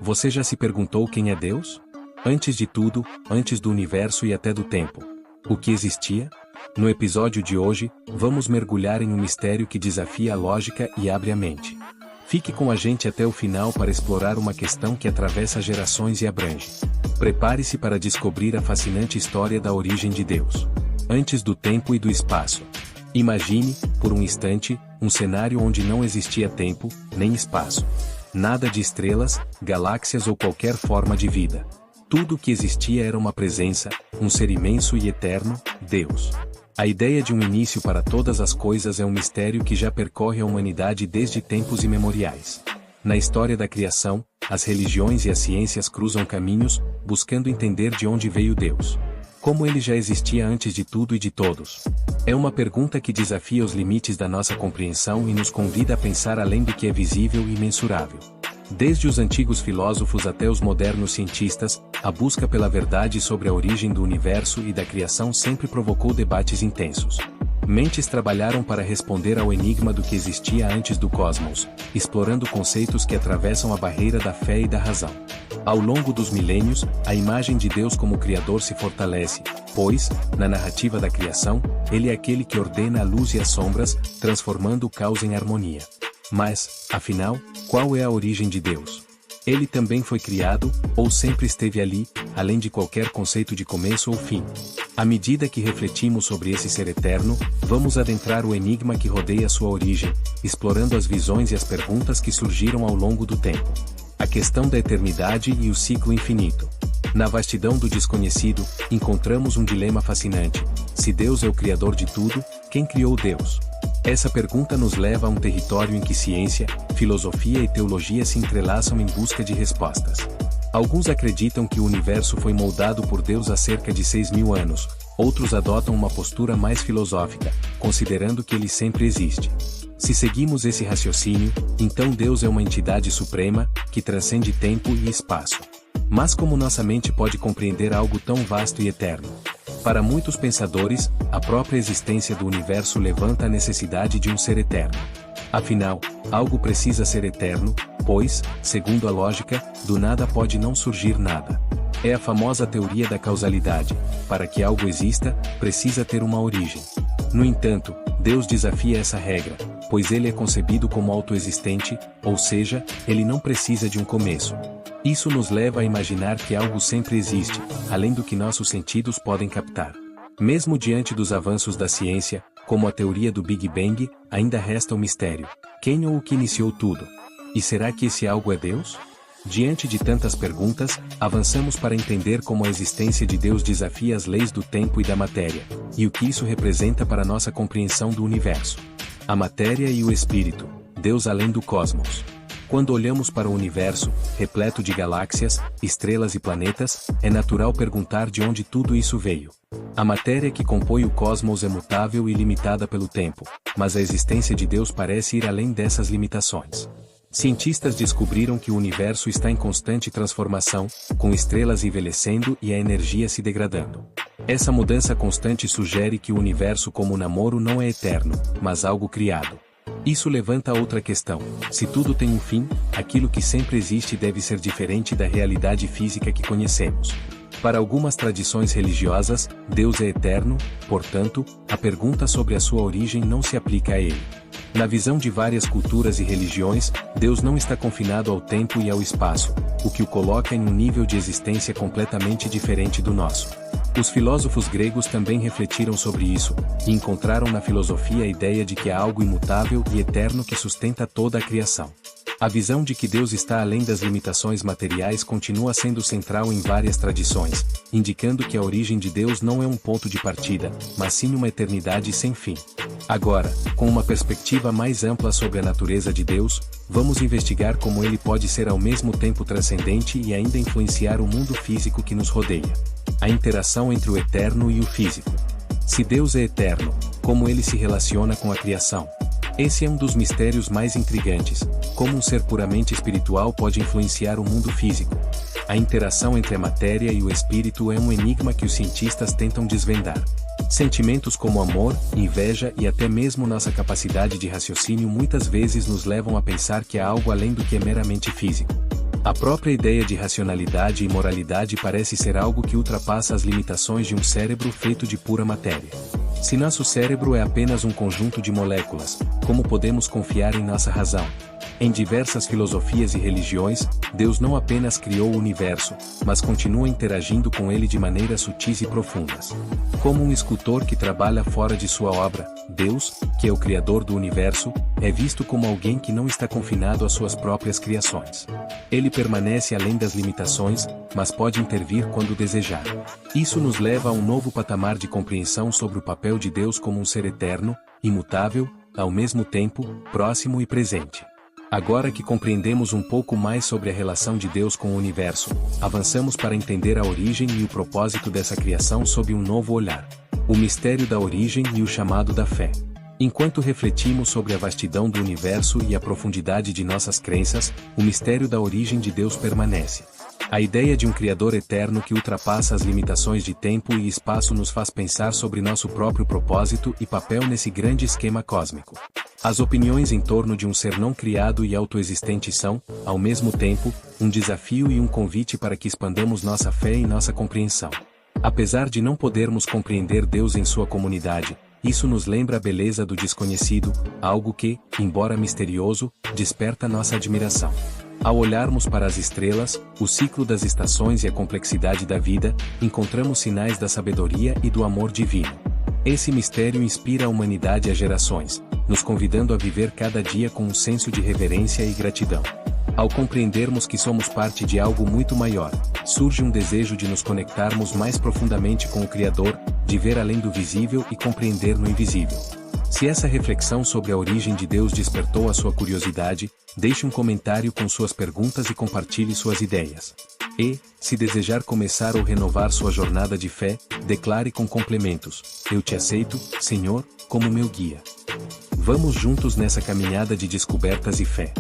Você já se perguntou quem é Deus? Antes de tudo, antes do universo e até do tempo. O que existia? No episódio de hoje, vamos mergulhar em um mistério que desafia a lógica e abre a mente. Fique com a gente até o final para explorar uma questão que atravessa gerações e abrange. Prepare-se para descobrir a fascinante história da origem de Deus. Antes do tempo e do espaço. Imagine, por um instante, um cenário onde não existia tempo, nem espaço. Nada de estrelas, galáxias ou qualquer forma de vida. Tudo o que existia era uma presença, um ser imenso e eterno, Deus. A ideia de um início para todas as coisas é um mistério que já percorre a humanidade desde tempos imemoriais. Na história da criação, as religiões e as ciências cruzam caminhos, buscando entender de onde veio Deus. Como ele já existia antes de tudo e de todos? É uma pergunta que desafia os limites da nossa compreensão e nos convida a pensar além do que é visível e mensurável. Desde os antigos filósofos até os modernos cientistas, a busca pela verdade sobre a origem do universo e da criação sempre provocou debates intensos. Mentes trabalharam para responder ao enigma do que existia antes do cosmos, explorando conceitos que atravessam a barreira da fé e da razão. Ao longo dos milênios, a imagem de Deus como Criador se fortalece, pois, na narrativa da criação, ele é aquele que ordena a luz e as sombras, transformando o caos em harmonia. Mas, afinal, qual é a origem de Deus? Ele também foi criado, ou sempre esteve ali, além de qualquer conceito de começo ou fim? À medida que refletimos sobre esse ser eterno, vamos adentrar o enigma que rodeia sua origem, explorando as visões e as perguntas que surgiram ao longo do tempo. A questão da eternidade e o ciclo infinito. Na vastidão do desconhecido, encontramos um dilema fascinante. Se Deus é o criador de tudo, quem criou Deus? Essa pergunta nos leva a um território em que ciência, filosofia e teologia se entrelaçam em busca de respostas. Alguns acreditam que o universo foi moldado por Deus há cerca de 6.000 anos, outros adotam uma postura mais filosófica, considerando que ele sempre existe. Se seguimos esse raciocínio, então Deus é uma entidade suprema, que transcende tempo e espaço. Mas como nossa mente pode compreender algo tão vasto e eterno? Para muitos pensadores, a própria existência do universo levanta a necessidade de um ser eterno. Afinal, algo precisa ser eterno, pois, segundo a lógica, do nada pode não surgir nada. É a famosa teoria da causalidade. Para que algo exista, precisa ter uma origem. No entanto, Deus desafia essa regra, pois ele é concebido como autoexistente, ou seja, ele não precisa de um começo. Isso nos leva a imaginar que algo sempre existe, além do que nossos sentidos podem captar. Mesmo diante dos avanços da ciência, como a teoria do Big Bang, ainda resta um mistério. Quem ou o que iniciou tudo? E será que esse algo é Deus? Diante de tantas perguntas, avançamos para entender como a existência de Deus desafia as leis do tempo e da matéria, e o que isso representa para nossa compreensão do universo. A matéria e o espírito, Deus além do cosmos. Quando olhamos para o universo, repleto de galáxias, estrelas e planetas, é natural perguntar de onde tudo isso veio. A matéria que compõe o cosmos é mutável e limitada pelo tempo, mas a existência de Deus parece ir além dessas limitações. Cientistas descobriram que o universo está em constante transformação, com estrelas envelhecendo e a energia se degradando. Essa mudança constante sugere que o universo como namoro não é eterno, mas algo criado. Isso levanta outra questão. Se tudo tem um fim, aquilo que sempre existe deve ser diferente da realidade física que conhecemos. Para algumas tradições religiosas, Deus é eterno, portanto, a pergunta sobre a sua origem não se aplica a ele. Na visão de várias culturas e religiões, Deus não está confinado ao tempo e ao espaço, o que o coloca em um nível de existência completamente diferente do nosso. Os filósofos gregos também refletiram sobre isso, e encontraram na filosofia a ideia de que há algo imutável e eterno que sustenta toda a criação. A visão de que Deus está além das limitações materiais continua sendo central em várias tradições, indicando que a origem de Deus não é um ponto de partida, mas sim uma eternidade sem fim. Agora, com uma perspectiva mais ampla sobre a natureza de Deus, vamos investigar como ele pode ser ao mesmo tempo transcendente e ainda influenciar o mundo físico que nos rodeia. A interação entre o eterno e o físico. Se Deus é eterno, como ele se relaciona com a criação? Esse é um dos mistérios mais intrigantes. Como um ser puramente espiritual pode influenciar o mundo físico? A interação entre a matéria e o espírito é um enigma que os cientistas tentam desvendar. Sentimentos como amor, inveja e até mesmo nossa capacidade de raciocínio muitas vezes nos levam a pensar que há algo além do que é meramente físico. A própria ideia de racionalidade e moralidade parece ser algo que ultrapassa as limitações de um cérebro feito de pura matéria. Se nosso cérebro é apenas um conjunto de moléculas, como podemos confiar em nossa razão? Em diversas filosofias e religiões, Deus não apenas criou o universo, mas continua interagindo com ele de maneiras sutis e profundas. Como um escultor que trabalha fora de sua obra, Deus, que é o Criador do universo, é visto como alguém que não está confinado às suas próprias criações. Ele permanece além das limitações, mas pode intervir quando desejar. Isso nos leva a um novo patamar de compreensão sobre o papel de Deus como um ser eterno, imutável, ao mesmo tempo, próximo e presente. Agora que compreendemos um pouco mais sobre a relação de Deus com o universo, avançamos para entender a origem e o propósito dessa criação sob um novo olhar. O mistério da origem e o chamado da fé. Enquanto refletimos sobre a vastidão do universo e a profundidade de nossas crenças, o mistério da origem de Deus permanece. A ideia de um Criador eterno que ultrapassa as limitações de tempo e espaço nos faz pensar sobre nosso próprio propósito e papel nesse grande esquema cósmico. As opiniões em torno de um ser não criado e autoexistente são, ao mesmo tempo, um desafio e um convite para que expandamos nossa fé e nossa compreensão. Apesar de não podermos compreender Deus em sua comunidade, isso nos lembra a beleza do desconhecido, algo que, embora misterioso, desperta nossa admiração. Ao olharmos para as estrelas, o ciclo das estações e a complexidade da vida, encontramos sinais da sabedoria e do amor divino. Esse mistério inspira a humanidade há gerações, nos convidando a viver cada dia com um senso de reverência e gratidão. Ao compreendermos que somos parte de algo muito maior, surge um desejo de nos conectarmos mais profundamente com o Criador, de ver além do visível e compreender no invisível. Se essa reflexão sobre a origem de Deus despertou a sua curiosidade, deixe um comentário com suas perguntas e compartilhe suas ideias. E, se desejar começar ou renovar sua jornada de fé, declare com complementos: "Eu te aceito, Senhor, como meu guia." Vamos juntos nessa caminhada de descobertas e fé.